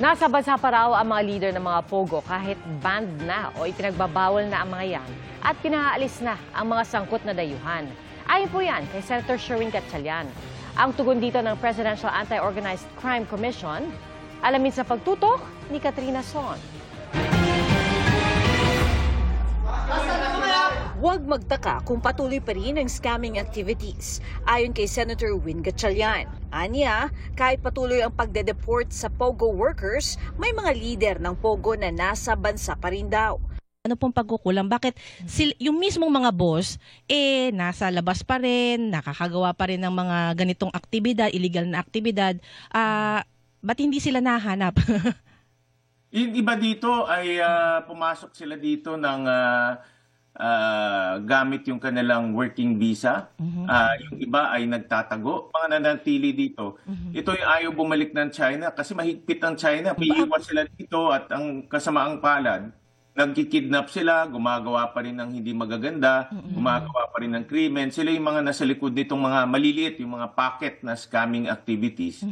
Nasa bansa pa raw ang mga leader ng mga Pogo kahit banned na o ipinagbabawal na ang mga yan at pinaalis na ang mga sangkot na dayuhan. Ayon po yan kay Senator Sherwin Gatchalian. Ang tugon dito ng Presidential Anti-Organized Crime Commission, alamin sa pagtutok ni Katrina Son. Huwag magtaka kung patuloy pa rin ang scamming activities, ayon kay Senator Win Gatchalian. Aniya, kahit patuloy ang pagde-deport sa Pogo workers, may mga leader ng Pogo na nasa bansa pa rin daw. Ano pong pagkukulang? Bakit yung mismong mga boss, nasa labas pa rin, nakakagawa pa rin ng mga ganitong aktibidad, illegal na aktibidad, ba't hindi sila nahanap? Yung iba dito ay pumasok sila dito ng gamit yung kanilang working visa. Yung iba ay nagtatago. Mga nanatili dito. Ito ay ayaw bumalik ng China kasi mahigpit ang China. Piiwas sila dito at ang kasamaang palad, nagkikidnap sila, gumagawa pa rin ng hindi magaganda, gumagawa pa rin ng krimen. Sila yung mga nasa likod nitong mga maliliit, yung mga pocket na scamming activities.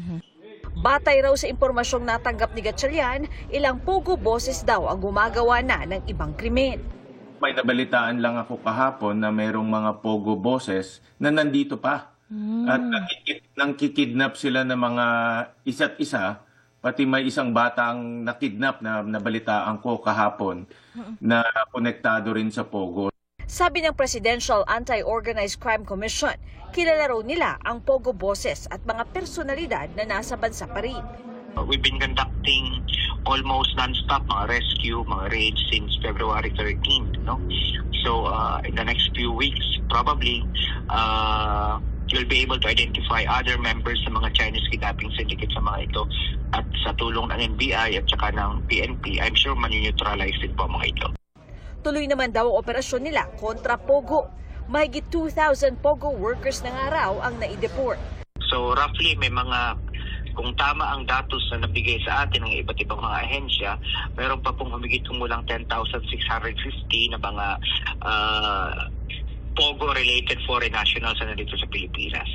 Batay raw sa impormasyong natanggap ni Gatchalian, ilang Pogo bosses daw ang gumagawa na ng ibang krimen. May nabalitaan lang ako kahapon na mayroong mga Pogo bosses na nandito pa. At nangkikidnap sila ng mga isa't isa. Pati may isang batang nakidnap na nabalitaan ko kahapon na konektado rin sa Pogo. Sabi ng Presidential Anti-Organized Crime Commission, kilala raw nila ang Pogo bosses at mga personalidad na nasa bansa pa rin. We've been conducting almost non-stop mga rescue, mga raids since February 13th. No? So in the next few weeks, probably, you'll be able to identify other members sa mga Chinese kidnapping syndicate sa mga ito. At sa tulong ng NBI at saka ng PNP, I'm sure manu-neutralize din po mga ito. Tuloy naman daw ang operasyon nila kontra Pogo. Mahigit 2,000 Pogo workers na nga raw ang naideport. So roughly may mga, kung tama ang datos na nabigay sa atin ng iba't ibang mga ahensya, meron pa pong humigit kumulang 10,650 na mga Pogo-related foreign nationals na nandito sa Pilipinas.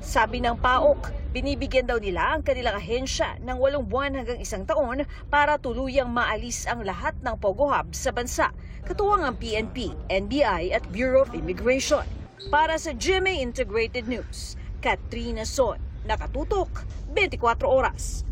Sabi ng PAOK, binibigyan daw nila ang kanilang ahensya ng 8 buwan hanggang 1 taon para tuluyang maalis ang lahat ng Pogo hubs sa bansa, katuwang ang PNP, NBI at Bureau of Immigration. Para sa GMA Integrated News, Katrina Son, nakatutok 24 oras.